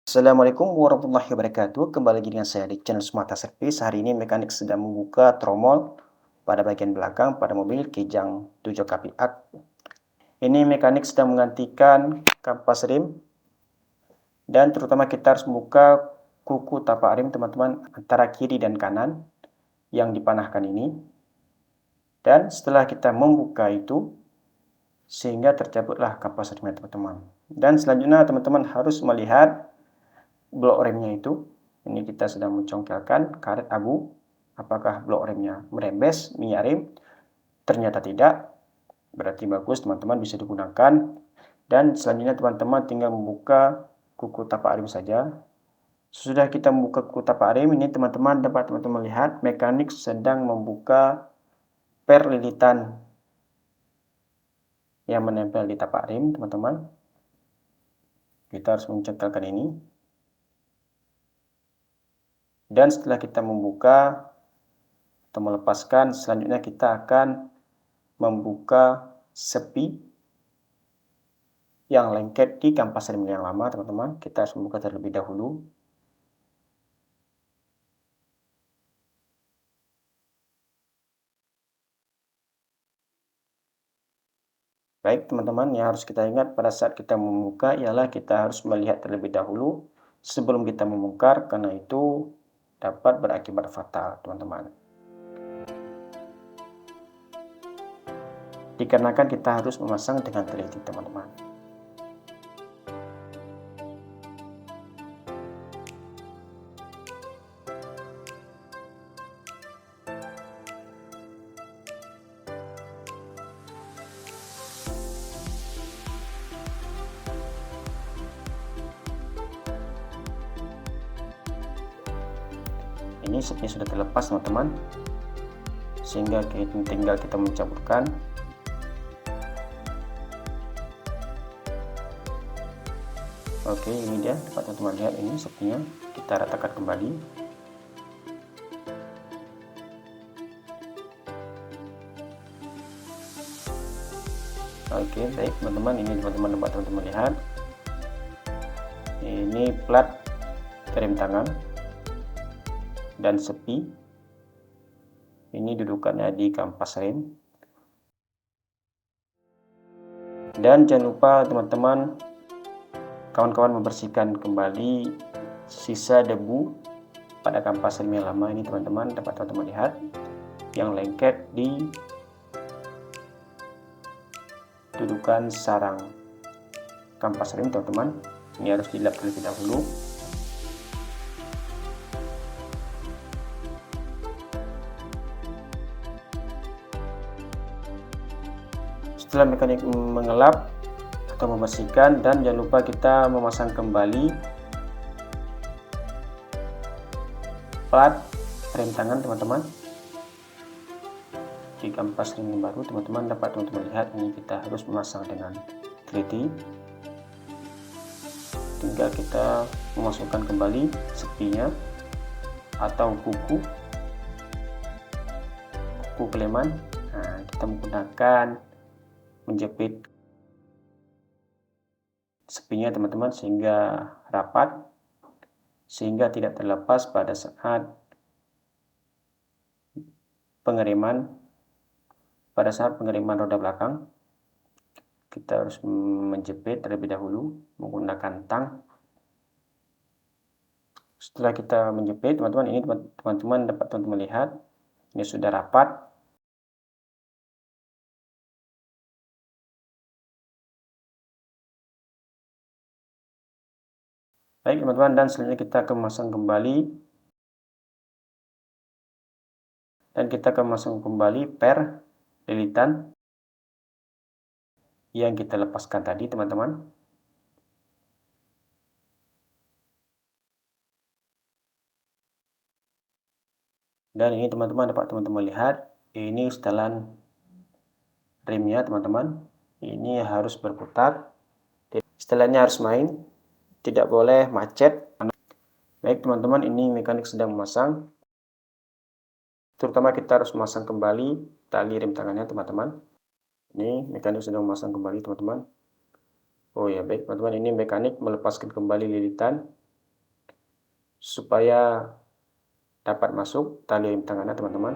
Assalamualaikum warahmatullahi wabarakatuh. Kembali lagi dengan saya di channel Smarta Service. Hari ini mekanik sedang membuka tromol pada bagian belakang pada mobil Kijang 7 Kapiak. Ini mekanik sedang menggantikan kampas rem dan terutama kita harus membuka kuku tapak rem teman-teman antara kiri dan kanan yang dipanahkan ini. Dan setelah kita membuka itu sehingga tercabutlah kampas remnya teman-teman. Dan selanjutnya teman-teman harus melihat blok remnya itu. Ini kita sedang mencongkelkan karet abu. Apakah blok remnya merembes minyak rem? Ternyata tidak. Berarti bagus, teman-teman bisa digunakan. Dan selanjutnya teman-teman tinggal membuka kuku tapak rem saja. Sesudah kita membuka kuku tapak rem ini, teman-teman dapat teman-teman lihat mekanik sedang membuka per lilitan yang menempel di tapak rem, teman-teman. Kita harus mencongkelkan ini. Dan setelah kita membuka atau melepaskan, selanjutnya kita akan membuka sepi yang lengket di kampas rem yang lama, teman-teman. Kita harus membuka terlebih dahulu. Baik, teman-teman, yang harus kita ingat pada saat kita membuka ialah kita harus melihat terlebih dahulu sebelum kita membongkar, karena itu dapat berakibat fatal, teman-teman. Dikarenakan kita harus memasang dengan teliti, teman-teman. Ini sepinya sudah terlepas, teman-teman, sehingga tinggal kita mencampurkan. Oke, ini dia, dapat teman-teman lihat ini sepinya. Kita ratakan kembali. Oke, baik teman-teman, ini teman-teman dapat teman-teman lihat. Ini plat rem tangan dan sepi. Ini dudukannya di kampas rem. Dan jangan lupa teman-teman, kawan-kawan membersihkan kembali sisa debu pada kampas rem yang lama ini, teman-teman dapat teman-teman lihat yang lengket di dudukan sarang kampas rem, teman-teman. Ini harus dilap terlebih dahulu. Setelah mekanik mengelap atau membersihkan, dan jangan lupa kita memasang kembali plat rem tangan, teman-teman, di kampas rem yang baru. Teman-teman dapat teman-teman lihat ini kita harus memasang dengan teliti. Tinggal kita memasukkan kembali sepinya atau kuku keleman. Nah, kita menggunakan menjepit sepinya, teman-teman, sehingga rapat, sehingga tidak terlepas pada saat pengereman roda belakang. Kita harus menjepit terlebih dahulu menggunakan tang. Setelah kita menjepit, teman-teman, ini teman-teman dapat teman-teman lihat ini sudah rapat. Baik teman-teman, dan selanjutnya kita akan memasang kembali, per lilitan yang kita lepaskan tadi, teman-teman. Dan ini teman-teman dapat teman-teman lihat ini setelan remnya, teman-teman. Ini harus berputar, setelannya harus main, tidak boleh macet. Baik teman-teman, ini mekanik sedang memasang. Terutama kita harus memasang kembali tali rem tangannya, teman-teman. Ini mekanik sedang memasang kembali, teman-teman. Oh ya, baik teman-teman, ini mekanik melepaskan kembali lilitan supaya dapat masuk tali rem tangannya teman-teman.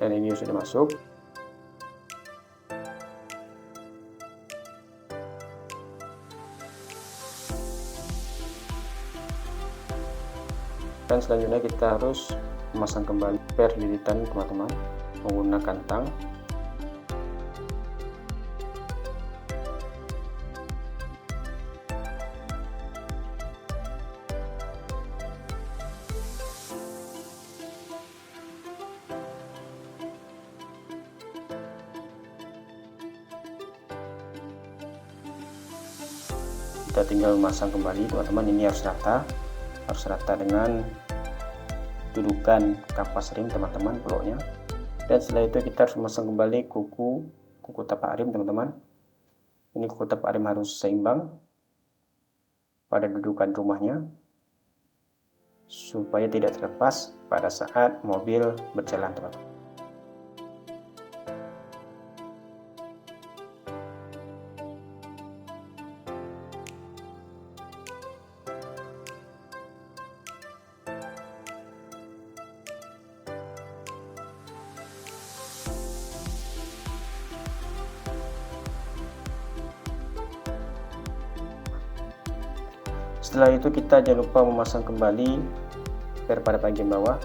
Dan ini sudah masuk. Dan selanjutnya kita harus memasang kembali per lilitan teman-teman menggunakan tang. Kita tinggal memasang kembali teman-teman. Ini harus rata dengan dudukan kampas rem teman-teman, bloknya. Dan setelah itu kita harus memasang kembali kuku tapak rem teman-teman. Ini kuku tapak rem harus seimbang pada dudukan rumahnya supaya tidak terlepas pada saat mobil berjalan teman-teman. Setelah itu kita jangan lupa memasang kembali per pada bagian bawah.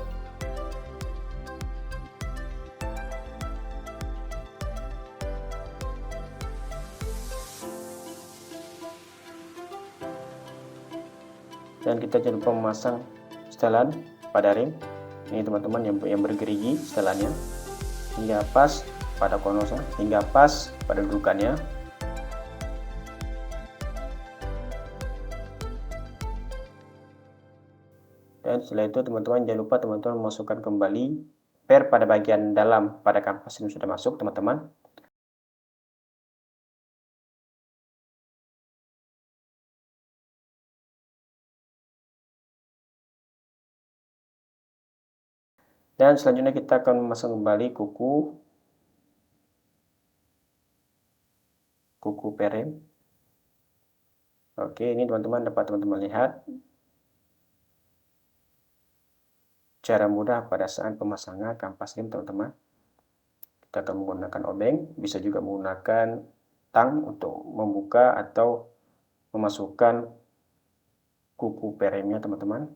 Dan kita jangan lupa memasang setelan pada rem. Ini teman-teman yang bergerigi setelannya hingga pas pada konusnya, hingga pas pada dudukannya. Dan setelah itu teman-teman jangan lupa teman-teman memasukkan kembali per pada bagian dalam pada kampas yang sudah masuk teman-teman. Dan selanjutnya kita akan memasang kembali kuku per rem. Oke, ini teman-teman dapat teman-teman lihat cara mudah pada saat pemasangan kampas rem teman-teman. Kita akan menggunakan obeng, bisa juga menggunakan tang untuk membuka atau memasukkan kuku per remnya teman-teman.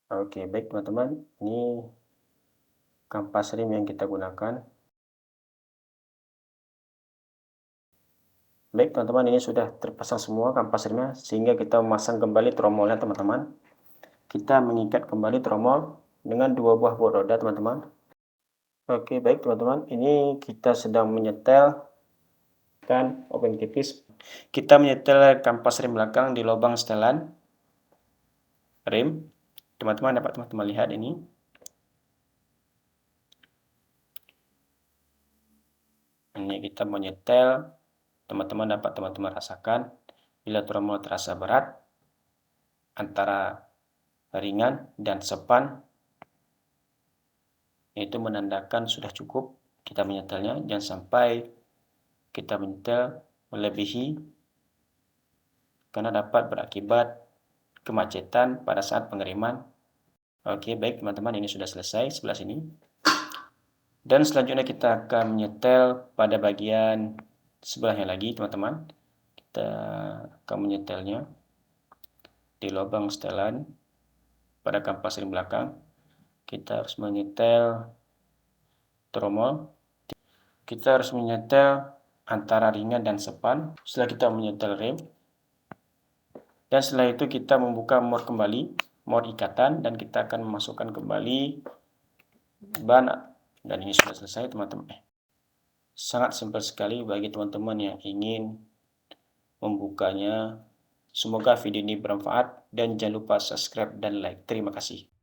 Oke, baik teman-teman, ini kampas rem yang kita gunakan. Baik teman-teman, ini sudah terpasang semua kampas remnya, sehingga kita memasang kembali tromolnya teman-teman. Kita mengikat kembali tromol dengan 2 buah baut roda teman-teman. Oke, baik teman-teman, ini kita sedang menyetel kan obeng tipis. Kita menyetel kampas rem belakang di lubang setelan rem. Teman-teman dapat teman-teman lihat ini. Ini kita menyetel, teman-teman dapat teman-teman rasakan bila tromol terasa berat antara ringan dan sepan, itu menandakan sudah cukup kita menyetelnya. Jangan sampai kita menyetel melebihi karena dapat berakibat kemacetan pada saat pengereman. Oke, baik teman-teman, ini sudah selesai sebelah sini. Dan selanjutnya kita akan menyetel pada bagian sebelahnya lagi teman-teman. Kita akan menyetelnya di lubang setelan pada kampas rem belakang. Kita harus menyetel tromol. Kita harus menyetel antara ringan dan sepan. Setelah kita menyetel rem, dan setelah itu kita membuka mor kembali, mor ikatan, dan kita akan memasukkan kembali ban. Dan ini sudah selesai teman-teman. Sangat simpel sekali bagi teman-teman yang ingin membukanya. Semoga video ini bermanfaat dan jangan lupa subscribe dan like. Terima kasih.